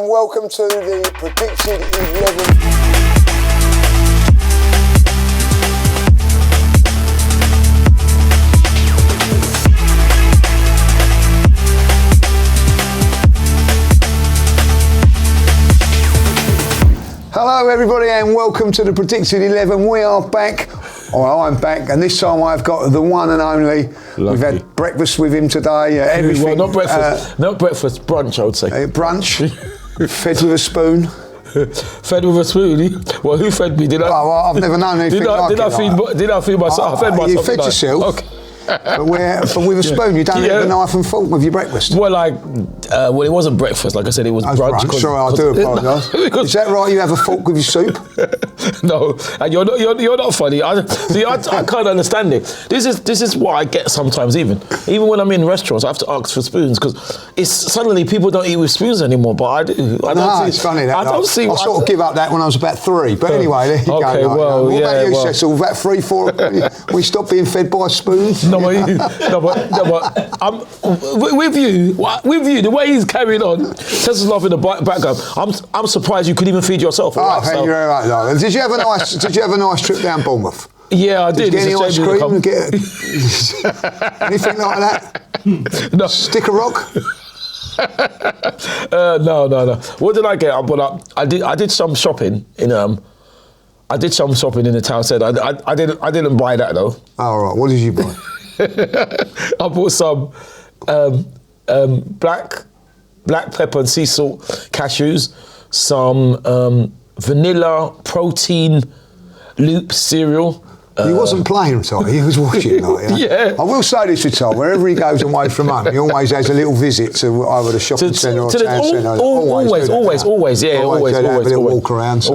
Welcome to the predicted 11. Hello everybody and welcome to the predicted 11. We are back. Well, I'm back, and this time I've got the one and only. Lovely. We've had breakfast with him today. Everything. Well, not breakfast. Not breakfast. Brunch, I would say. Brunch. Fed with a spoon. Fed with a spoon? Well, who fed me? Did I? Oh, well, I've never known anything like it. Did I feed myself? I fed myself. You fed yourself. Okay. But with a spoon, you don't need a knife and fork with your breakfast. Well, well, it wasn't breakfast. Like I said, it was brunch. Sorry, I do apologise. Is that right? You have a fork with your soup? No, and you're not funny. I can't understand it. This is what I get sometimes. Even when I'm in restaurants, I have to ask for spoons because it's suddenly people don't eat with spoons anymore. But I do. It's funny that. I sort of give up that when I was about 3. But anyway, there you go. Okay, well, what about you, well. Cecil? About 3, 4? We stopped being fed by spoons. No, but with you, the way he's carrying on, Cecil's laughing in the background. I'm surprised you could even feed yourself. Thank you very much. No. Did you have a nice trip down Bournemouth? Yeah, I did. Did you get any ice cream? Anything like that? No. Stick a rock? No. What did I get? I did some shopping in I did some shopping in the town centre. I didn't buy that though. Oh right. What did you buy? I bought some black pepper and sea salt cashews, some vanilla protein loop cereal. He wasn't playing, Tom. He was watching. Yeah. I will say this with Tom. Wherever he goes away from home, he always has a little visit to either the shopping centre or town centre. Always. Have a little walk around. So,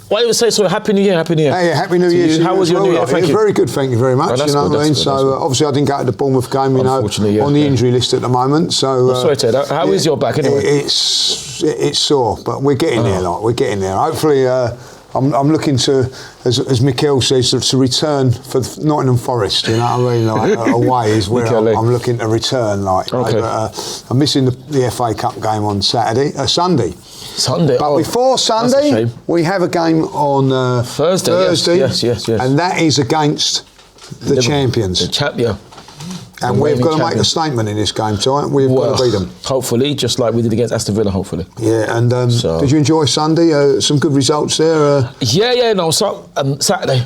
why do you say so? Happy New Year. Happy New Year. Hey, Happy New Year. How was your New Year? Thank you. Very good. Thank you very much. You know what I mean? So obviously I didn't go to the Bournemouth game. On the injury list at the moment. So sorry to hear that. How is your back anyway? It's sore, but we're getting there. We're getting there. Hopefully. I'm looking to, as Mikel says, to return for Nottingham Forest. You know what I mean? Like, away is where I'm looking to return. Okay. I'm missing the FA Cup game on Sunday. But before Sunday, we have a game on Thursday. Yes. And that is against the champions. The champion. And we've got to make a statement in this game tonight. We've got to beat them. Hopefully, just like we did against Aston Villa, hopefully. Yeah, and did you enjoy Sunday? Some good results there? Saturday.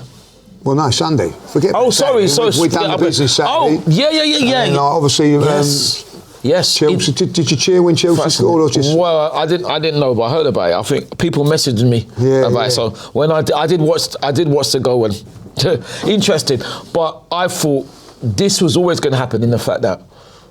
Well, no, Sunday. Forget sorry. We've done the business Saturday. Oh, yeah. And, obviously, yes. Chelsea, did you cheer when Chelsea scored or just? Well, I didn't know, but I heard about it. I think people messaged me about it. So when I did watch the goal and interesting, but I thought this was always going to happen in the fact that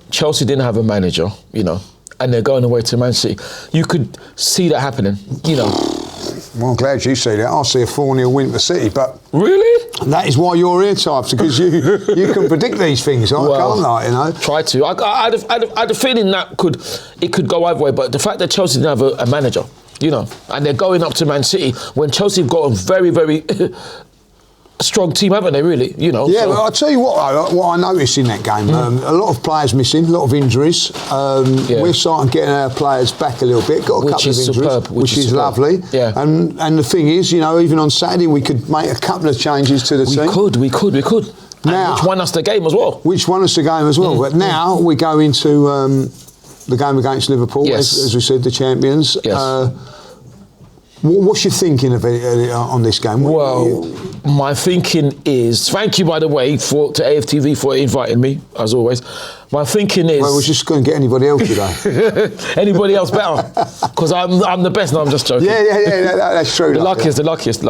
Chelsea didn't have a manager, and they're going away to Man City. You could see that happening, Well, I'm glad you see that. I see a 4-0 win for City, but really, that is why you're here, Types, because you can predict these things. Can't I? Try to. I had a feeling that it could go either way, but the fact that Chelsea didn't have a manager, and they're going up to Man City when Chelsea have got a very, very strong team, haven't they, really? Yeah, but I'll tell you what I noticed in that game. A lot of players missing, a lot of injuries. We're starting getting our players back a little bit. Got a couple of injuries, superb, which is lovely. Yeah. And the thing is, even on Saturday, we could make a couple of changes to the team. We could. Now, which won us the game as well. But now we go into the game against Liverpool, as we said, the champions. Yes. What's your thinking of it on this game? My thinking is, thank you, by the way, to AFTV for inviting me, as always. My thinking is... Well, we're just going to get anybody else today. Anybody else better? Because I'm the best. No, I'm just joking. Yeah, that's true. The luckiest.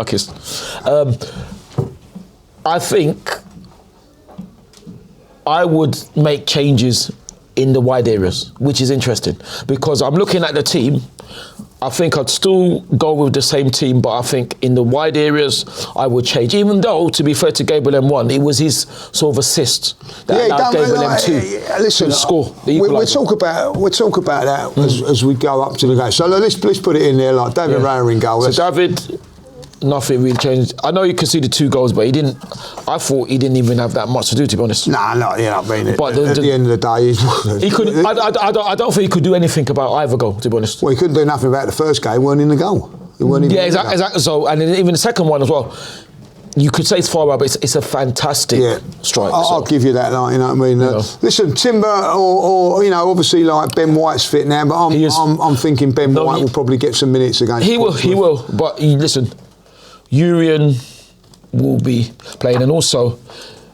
I think I would make changes in the wide areas, which is interesting, because I'm looking at the team. I think I'd still go with the same team, but I think in the wide areas I would change. Even though, to be fair to Gabriel M1, it was his sort of assist that allowed Gabriel M2 to score. We'll talk about that as we go up to the game. So let's put it in there, like David Raya in goal. So David, nothing really changed. I know he conceded 2 goals, but he didn't. I thought he didn't even have that much to do, to be honest. Nah, no, you know what I mean. But at the end of the day, he could. I don't think he could do anything about either goal, to be honest. Well, he couldn't do nothing about the first game. He weren't in the goal. He weren't even exactly. So, and then even the second one as well. You could say it's far out, but it's a fantastic strike. I'll give you that, like, you know what I mean. Listen, Timber, or you know, obviously, like Ben White's fit now, but I'm thinking Ben White will probably get some minutes against. He will. But listen, Urian will be playing, and also,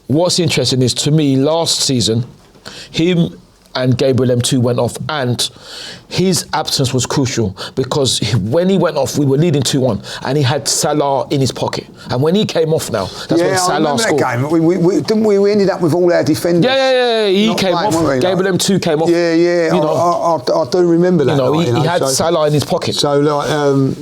what's interesting is, to me, last season, him and Gabriel M2 went off, and his absence was crucial because when he went off, we were leading 2-1, and he had Salah in his pocket. And when he came off now, that's when Salah scored. That game. We ended up with all our defenders. Yeah. He came off. Gabriel M2 came off. Yeah. You know, I do remember that. You know, he had Salah in his pocket. So, like,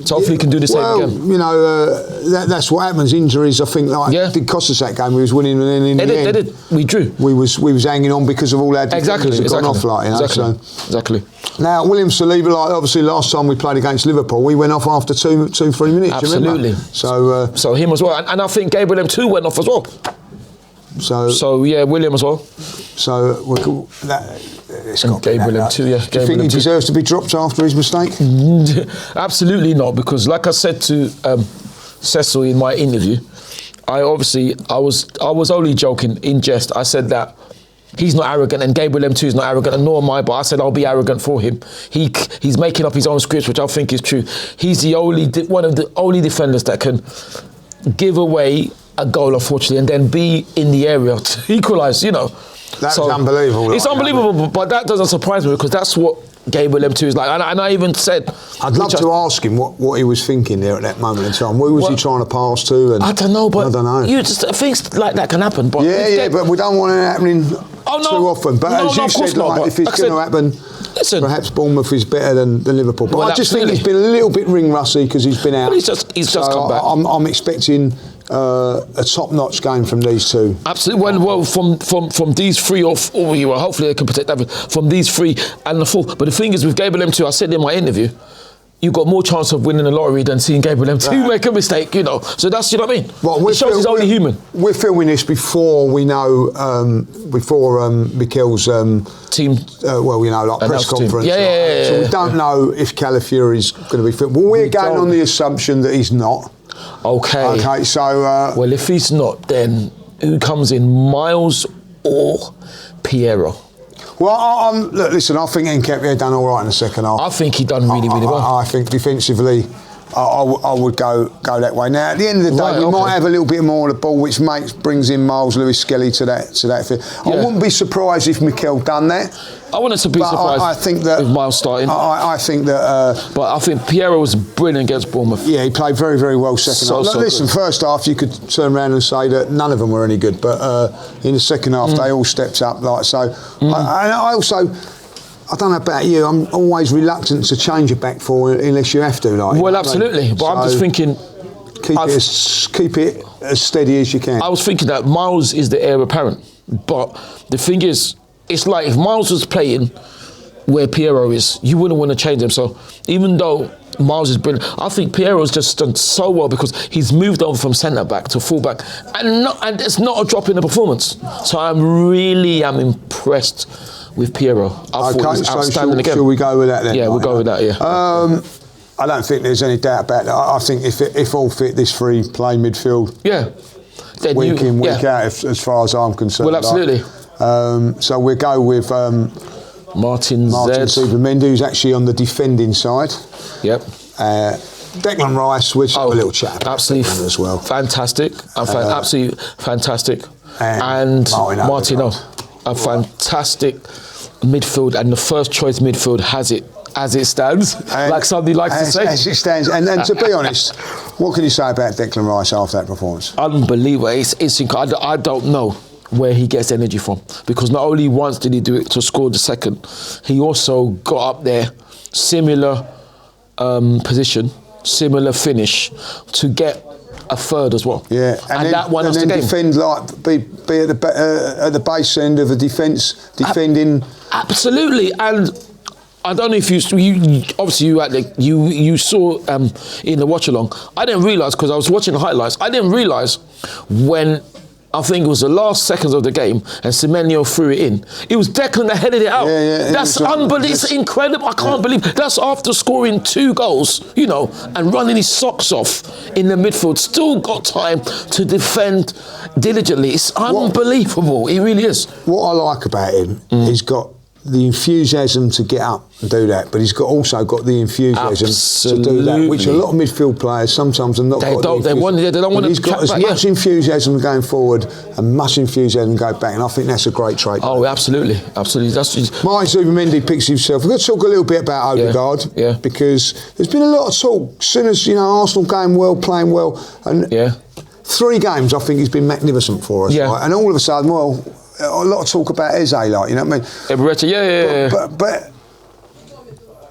so hopefully he can do the same again. You know, that's what happens. Injuries, I think, did cost us that game. We was winning, and then in the end, they did. We drew. We was hanging on because of all our defenders had gone off, like, you know. Exactly. Now, William Saliba, like, obviously last time we played against Liverpool, we went off after 3 minutes. Absolutely. So him as well, and I think Gabriel M2 went off as well. So yeah, William as well. So it's got Gabriel M2. Yeah. Do you think he deserves to be dropped after his mistake? Absolutely not, because like I said to Cecil in my interview, I was only joking in jest. I said that he's not arrogant, and Gabriel M2 is not arrogant, and nor am I, but I said I'll be arrogant for him. He's making up his own scripts, which I think is true. He's one of the only defenders that can give away a goal, unfortunately, and then be in the area to equalise, you know. That's unbelievable. It's unbelievable, but that doesn't surprise me, because that's what Gabriel M2 is like. And I even said... I'd love to ask him what he was thinking there at that moment in time. Who was he trying to pass to? And I don't know, but... I don't know. Things like that can happen, but... Yeah, but we don't want it happening too often. But as you said, if it's going to happen... Listen, perhaps Bournemouth is better than Liverpool. But I just think he's been a little bit ring-rusty because he's been out. Well, he's just come back. I'm expecting a top-notch game from these two. Absolutely. Well, from these three, hopefully they can protect that. From these three and the four. But the thing is, with Gabriel M2, I said in my interview, you've got more chance of winning the lottery than seeing Gabriel M2 make a mistake, you know. So that's, you know what I mean? Well, it shows he's only human. We're filming this before we know, before Mikel's team, press conference. Yeah. So we don't know if Calafiori's going to be fit. Well, we're going on the assumption that he's not. Okay, so... well, if he's not, then who comes in, Miles or Piero? Well, look, listen, I think Nketiah done all right in the second half. I think he done really well. I think defensively, I would go that way. Now, at the end of the day, we might have a little bit more of the ball, which brings in Miles Lewis-Skelly to that field. I wouldn't be surprised if Mikel done that. I wouldn't be surprised I think that with Miles starting. I think that... but I think Piero was brilliant against Bournemouth. Yeah, he played very, very well second half. Listen, first half, you could turn around and say that none of them were any good, but in the second half, they all stepped up. I don't know about you, I'm always reluctant to change a back four unless you have to. Well, absolutely, but I'm just thinking... Keep it as steady as you can. I was thinking that Miles is the heir apparent, but the thing is, it's like if Miles was playing where Piero is, you wouldn't want to change him. So even though Miles is brilliant, I think Piero's just done so well because he's moved over from centre back to full back, and it's not a drop in the performance. So I'm impressed with Piero. I thought he was outstanding again. Shall we go with that then? Yeah, we'll go with that. Yeah. I don't think there's any doubt about that. I think if all fit, this three play midfield. Yeah. Then week in, week out, as far as I'm concerned. Well, absolutely. So we'll go with Martin Zubimendi, who's actually on the defending side. Yep. Declan Rice, which a little chat absolutely as well. Fantastic. Absolutely fantastic. And Martino. A fantastic midfield, and the first choice midfield has it as it stands, like somebody likes to say. As it stands, and to be honest, what can you say about Declan Rice after that performance? Unbelievable. It's incredible. I don't know where he gets energy from, because not only once did he do it to score the second, he also got up there, similar position, similar finish, to get a third as well. Yeah, and that won us the game. Defend be at the base end of the defence, defending. Absolutely, and I don't know if you obviously you saw in the watch along. I didn't realise because I was watching the highlights. I didn't realise when I think it was the last seconds of the game and Semenyo threw it in. It was Declan that headed it out. That's unbelievable. It's incredible. I can't believe that's after scoring 2 goals, you know, and running his socks off in the midfield. Still got time to defend diligently. It's unbelievable. It really is. What I like about him, he's got the enthusiasm to get up and do that, but he's also got the enthusiasm to do that, which a lot of midfield players sometimes are not. They don't want to. He's got as much enthusiasm going forward and much enthusiasm going back, and I think that's a great trait. Oh, absolutely. That's Martin Zubimendi picks himself. We've got to talk a little bit about Odegaard, because there's been a lot of talk. As soon as Arsenal going well, playing well, and 3 games I think he's been magnificent for us, right? And all of a sudden, a lot of talk about Eze, like, you know what I mean? But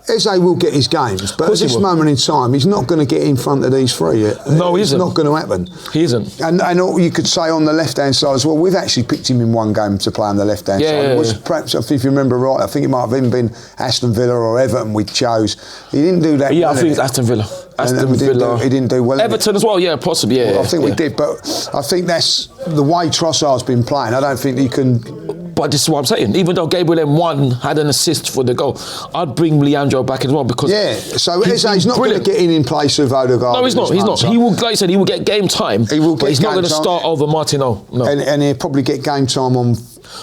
Eze will get his games, but at this moment in time, he's not going to get in front of these 3 yet. No, he isn't. It's not going to happen. He isn't. And all you could say on the left-hand side as well, we've actually picked him in 1 game to play on the left-hand side. Perhaps, if you remember right, I think it might have even been Aston Villa or Everton we chose. He didn't do that. Yeah, I think it's Aston Villa. He didn't do well. Everton as well, possibly, I think we did, but I think that's the way Trossard's been playing. I don't think he can. But this is what I'm saying. Even though Gabriel M1 had an assist for the goal, I'd bring Leandro back as well because so Eze's not going to get in place of Odegaard. No, he's not. He's not. He will, like I said, he will get game time. He will, but he's not going to start over Martino. No, and he'll probably get game time on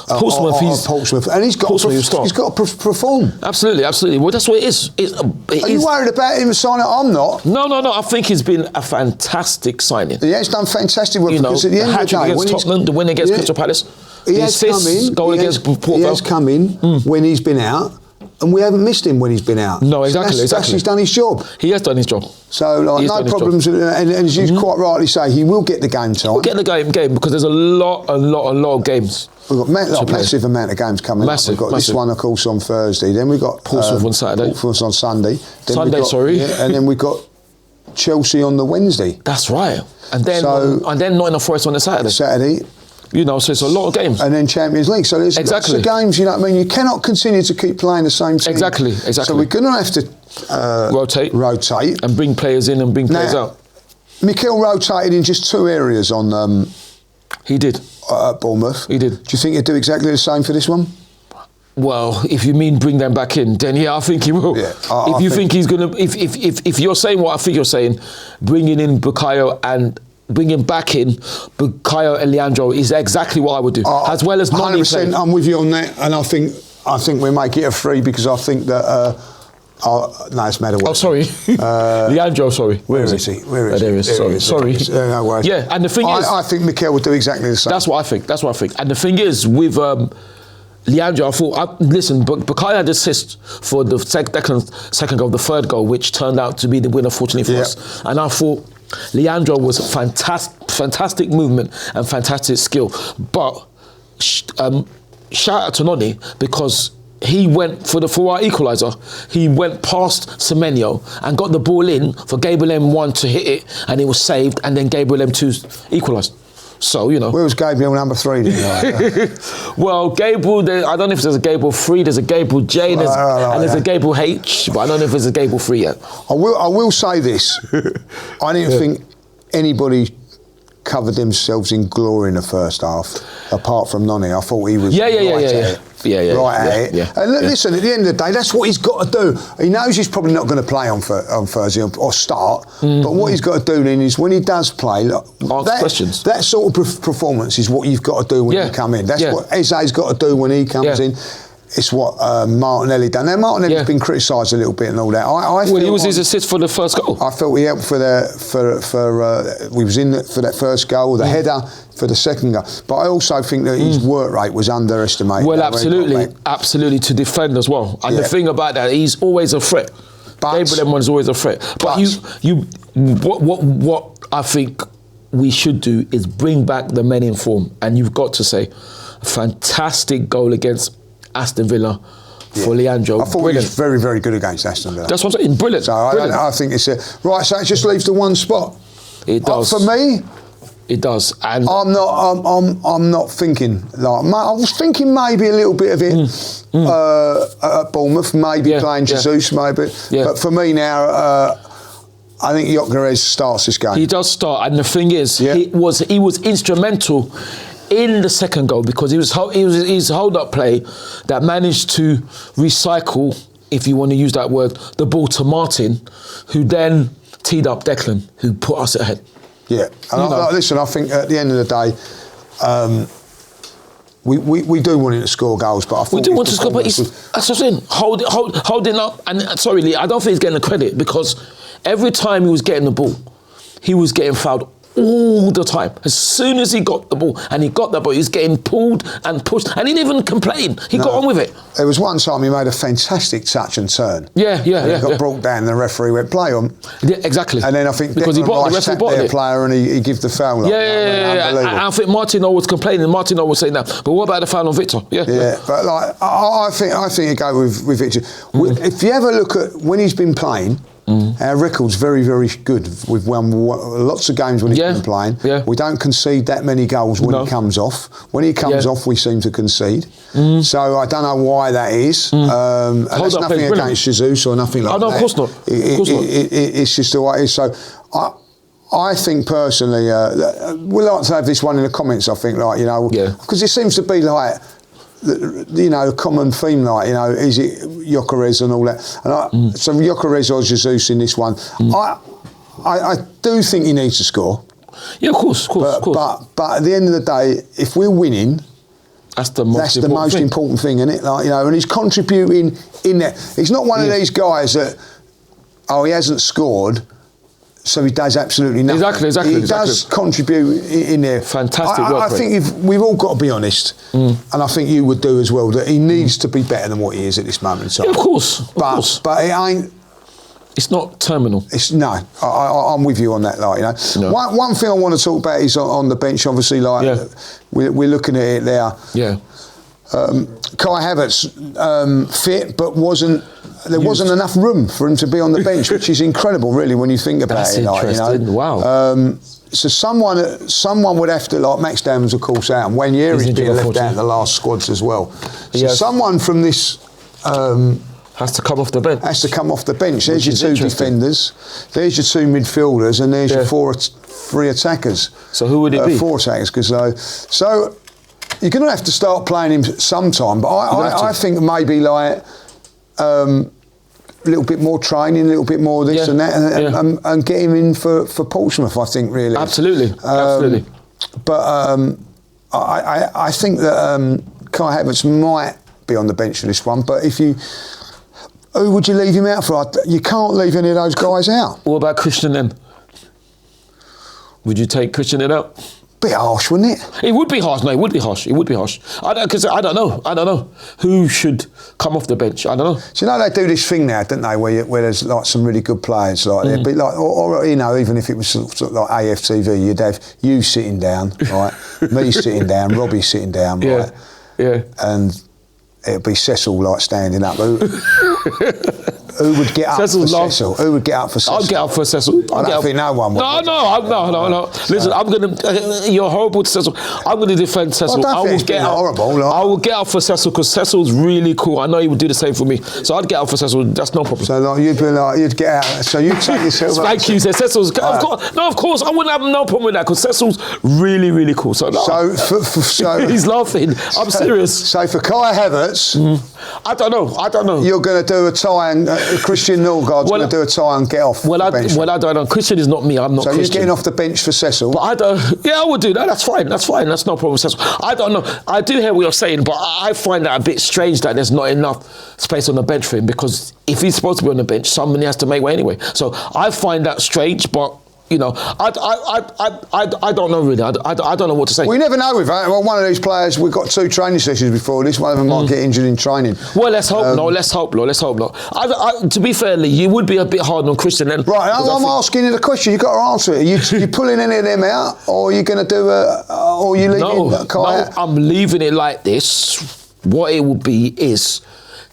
Portsmouth, and he's got to perform. Absolutely. Well, that's what it is. Are you worried about him signing? I'm not. No. I think he's been a fantastic signing. Yeah, he's done fantastic work. Because at the end of the day, against Tottenham, the win against Crystal Palace, he has come in when he's been out. And we haven't missed him when he's been out. No, exactly. He's done his job. He has done his job. So, no problems. And as you quite rightly say, he will get the game time. We'll get the game because there's a lot of games. We've got a massive amount of games coming up. We've got this one, of course, on Thursday. Then we've got Portsmouth on Saturday. Portsmouth on Sunday. And then we've got Chelsea on the Wednesday. That's right. And then Nottingham Forest on the Saturday. You know, so it's a lot of games. And then Champions League. So there's lots of games, you know what I mean? You cannot continue to keep playing the same team. Exactly. So we're going to have to rotate. And bring players in and bring players out. Mikel rotated in just 2 areas on... he did. At Bournemouth. He did. Do you think he'd do exactly the same for this one? Well, if you mean bring them back in, then I think he will. Yeah, if you think he's going to... If you're saying what I think you're saying, bringing in Bukayo and... bringing back in Bukayo and Leandro is exactly what I would do, as well as 100%. I'm with you on that, and I think we make it a 3 because I think that. No, it's Matter. Oh, sorry, Leandro. Sorry, where is he? Where is he? There he is. Sorry. No worries. Yeah, and the thing is, I think Mikel would do exactly the same. That's what I think. And the thing is, with Leandro, I thought, listen, Bukayo had assist for the second goal, the 3rd goal, which turned out to be the winner, fortunately for us. And I thought Leandro was fantastic movement and fantastic skill. But shout out to Noni because he went for our equaliser. He went past Semenyo and got the ball in for Gabriel M1 to hit it, and it was saved, and then Gabriel M2 equalised. So, you know. Where was Gabriel number 3? Well, Gabriel, I don't know if there's a Gabriel 3, there's a Gabriel J, and there's a Gabriel H, but I don't know if there's a Gabriel 3 yet. I will say this. I didn't think anybody covered themselves in glory in the first half, apart from Noni. I thought he was right at it. And listen, at the end of the day, that's what he's got to do. He knows he's probably not going to play on Thursday or start, but what he's got to do then is when he does play, ask questions. That sort of performance is what you've got to do when you come in. That's what Eze's got to do when he comes in. It's what Martinelli done. Now Martinelli's been criticised a little bit and all that. He was his assist for the first goal. I felt he helped we was in for that first goal, the header for the second goal. But I also think that his work rate was underestimated. Well, absolutely to defend as well. And the thing about that, he's always a threat. Gabriel M1 is always a threat. But what I think we should do is bring back the men in form. And you've got to say, a fantastic goal against Aston Villa for Leandro. I thought he was very, very good against Aston Villa. That's what I'm saying. Brilliant. So I think it's right. So it just leaves the one spot. It does. For me, It does, and I'm not thinking like. I was thinking maybe a little bit of it at Bournemouth, maybe playing Jesus, maybe. Yeah. But for me now, I think Gyokeres starts this game. He does start, and the thing is, he was instrumental in the second goal because he was his hold-up play that managed to recycle, if you want to use that word, the ball to Martin, who then teed up Declan, who put us ahead. Yeah, and listen, I think at the end of the day, we do want him to score goals, but I thought we do want to score, but that's what I'm saying. Holding up, and sorry, Lee, I don't think he's getting the credit because every time he was getting the ball, he was getting fouled all the time. As soon as he got the ball, and he got the ball, he was getting pulled and pushed, and he didn't even complain. He got on with it. There was one time he made a fantastic touch and turn. Yeah. He got brought down, and the referee went, play on. Yeah, exactly. And then I think because Declan Rice tapped their player and he gave the foul. I think Martino was complaining. Martino was saying that. But what about the foul on Victor? Yeah. But like, I think you go with Victor. If you ever look at when he's been playing, our record's very, very good. We've won lots of games when he's been playing. Yeah. We don't concede that many goals when he comes off. When he comes off, we seem to concede. So I don't know why that is. And that's nothing against Jesus or nothing like that. No, of course not. It's just the way it is. So I think personally, we like to have this one in the comments. I think, because it seems to be like, the common theme, is it Gyokeres and all that? And so Gyokeres or Jesus in this one. I do think he needs to score. Yeah, of course. But at the end of the day, if we're winning, that's the most important thing, isn't it? And he's contributing in there. He's not one of these guys that, he hasn't scored, so he does absolutely nothing. Exactly. He does contribute in there. Fantastic work. I think we've all got to be honest, and I think you would do as well, that he needs to be better than what he is at this moment in time. Yeah, of course. But it ain't. It's not terminal. I'm with you on that. No. One thing I want to talk about is on the bench. Obviously, we're looking at it there. Yeah. Kai Havertz fit, but wasn't enough room for him to be on the bench, which is incredible, really, when you think about it. Interesting. Wow. So someone would have to, like Max Damons, of course, out, and Wayne Yeary's been left out in the last squads as well. So someone from this has to come off the bench. There's your two defenders, there's your two midfielders, and there's your three attackers. So who would it be? Four attackers, so you're going to have to start playing him sometime. But I think maybe like a little bit more training, a little bit more this and that, and get him in for Portsmouth, I think, really. Absolutely. But I think that Kai Havertz might be on the bench for this one. But who would you leave him out for? You can't leave any of those guys out. What about Christian then? Would you take Christian out? Bit harsh, wouldn't it? It would be harsh. No, it would be harsh. Because I don't know who should come off the bench. I don't know. Do you know they do this thing now, don't they, where there's like some really good players, like they'd be like, or even if it was sort of like AFTV, you'd have you sitting down, right, me sitting down, Robbie sitting down, right, and it'd be Cecil like standing up. Who would get up for Cecil? Who would get up for Cecil? I'll get up for Cecil. I don't think no one would. No. Listen, I'm going to... You're horrible to Cecil. I'm going to defend Cecil. I will get horrible. I will get up for Cecil because Cecil's really cool. I know he would do the same for me. So I'd get up for Cecil. That's no problem. So you'd get out. So you take yourself out. Thank you. Cecil's... Of course. I wouldn't have no problem with that because Cecil's really, really cool. So he's laughing. I'm serious. So for Kai Havertz... I don't know. You're going to do a tie and Christian Norgard's going to do a tie and get off the bench. I don't know. Christian is not me. I'm not Christian. So you're getting off the bench for Cecil? But I don't... Yeah, I would do that. That's fine. That's no problem with Cecil. I don't know. I do hear what you're saying, but I find that a bit strange that there's not enough space on the bench for him because if he's supposed to be on the bench, somebody has to make way anyway. So I find that strange, but... I don't know really. I don't know what to say. We never know with that. Well, one of these players, we've got 2 training sessions before this. One of them might get injured in training. Well, let's hope not. Let's hope not. To be fair, Lee, you would be a bit hard on Christian then. Right, I'm asking you the question. You've got to answer it. Are you pulling any of them out, or are you going to do or are you leaving Kai out? I'm leaving it like this. What it will be is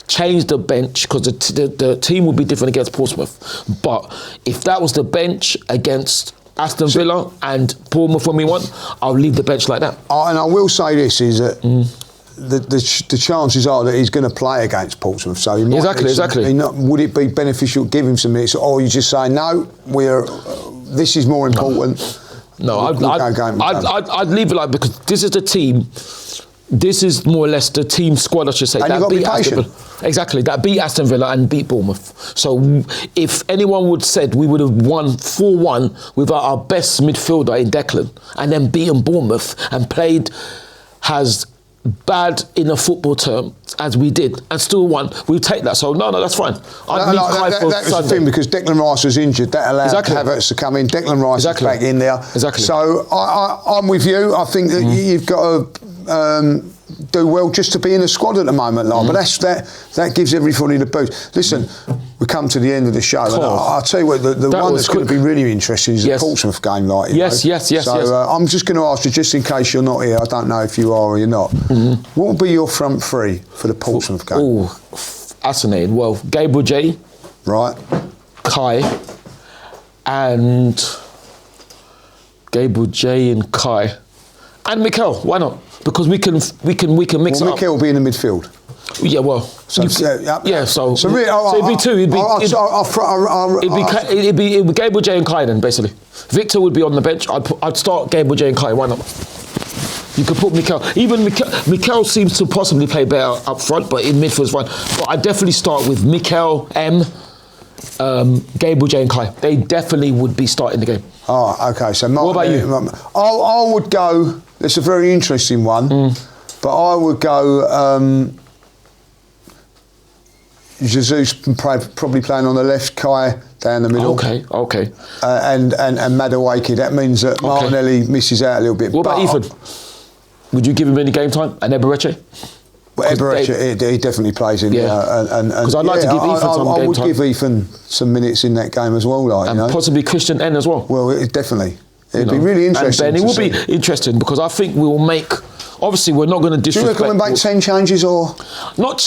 change the bench because the team would be different against Portsmouth. But if that was the bench against Aston Villa and Bournemouth when we won, I'll leave the bench like that. And I will say this, is that the chances are that he's going to play against Portsmouth. So he might Exactly. Would it be beneficial to give him some minutes, or you just say, no, this is more important? No, I'd leave it like, because this is the team. This is more or less the team squad, I should say. And you've got to be patient. Exactly, that beat Aston Villa and beat Bournemouth. So if anyone would said we would have won 4-1 without our best midfielder in Declan, and then beaten Bournemouth and played as bad in a football term as we did and still won, we'll take that. So no, that's fine. That was the thing, because Declan Rice was injured. That allowed Havertz to come in. Declan Rice is back in there. Exactly. So I'm with you. I think that you've got to do well just to be in the squad at the moment, but that gives everybody the boost. Listen, we come to the end of the show, and I'll tell you what, the one that's going to be really interesting is the Portsmouth game, like Yes. So I'm just going to ask you, just in case you're not here, I don't know if you are or you're not, what will be your front three for the Portsmouth game? Oh, fascinating. Well, Gabriel J, right, Kai, and Gabriel J and Kai, and Mikel. Why not? Because we can mix it up. Mikel will be in the midfield. Yeah, well, so it'd be two. It'd be Gabriel J and Kai then, basically. Victor would be on the bench. I'd start Gabriel J and Kai. Why not? You could put Mikel. Even Mikel seems to possibly play better up front, but in midfield is fine. But I'd definitely start with Mikel, Gabriel J and Kai. They definitely would be starting the game. Oh, okay. So what about you? I would go. It's a very interesting one, but I would go. Jesus probably playing on the left, Kai down the middle. Okay. And Madueke. That means that Martinelli misses out a little bit. What about Ethan? Would you give him any game time? And Eberechi? Well, Eberechi, he definitely plays in there. Because I'd like to give Ethan some game time. I would give Ethan some minutes in that game as well. And possibly Christian N as well. Well, definitely. It'd be really interesting. And Ben, it will be interesting, because I think we will make. Obviously, we're not going to disrespect. Do you reckon we'll make 10 changes or? Not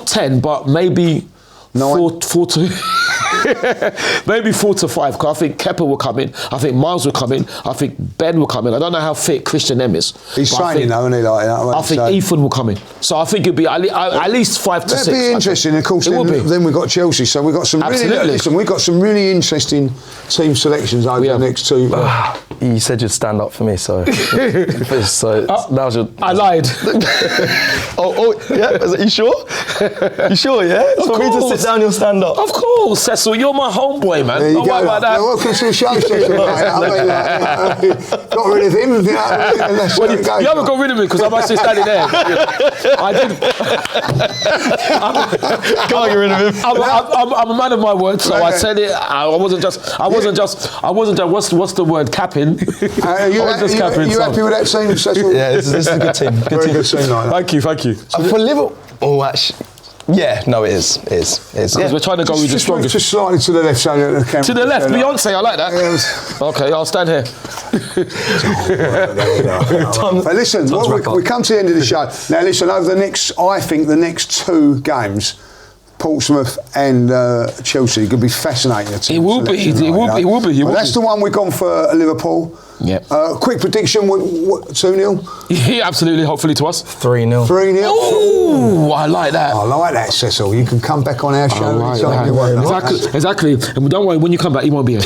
10, but maybe 4 to maybe 4 to 5. Because I think Kepa will come in. I think Miles will come in. I think Ben will come in. I don't know how fit Christian M is. He's training though, isn't he? I think Ethan will come in. So I think it'll be at least 5 to 6. That'd be interesting. Of course, then we've got Chelsea. So we've got some we've got some really interesting team selections over the next 2. You said you'd stand up for me, so now's your. I lied. Yeah. Are you sure? You sure? Yeah. For me to sit down, you'll stand up. Of course, Cecil. You're my homeboy, man. There you Don't worry about that. Welcome to the show, Cecil. Got rid of him. You haven't got rid of me because I'm actually standing there. I did. Can't get rid of him. I'm a man of my word, so I said it. I wasn't just. What's the word? Capping. Are you happy with that team, Cecil? Yeah, this is a good team. Very good team, like that. Thank you. For Liverpool, actually. Yeah, no, it is. Because we're trying to go with the strongest. Just slightly to the left, so that the camera. To the left, Beyonce, I like that. Yeah, okay, I'll stand here. But listen, we come to the end of the show. Now, listen, over the next 2 games, Portsmouth and Chelsea, could be fascinating. It will be. That's the one we've gone for Liverpool. Yeah. Quick prediction: 2-0. Yeah, absolutely. Hopefully to us. 3-0. 3-0. Oh, I like that. I like that, Cecil. You can come back on our show anytime you want. Exactly. And don't worry, when you come back, he won't be here.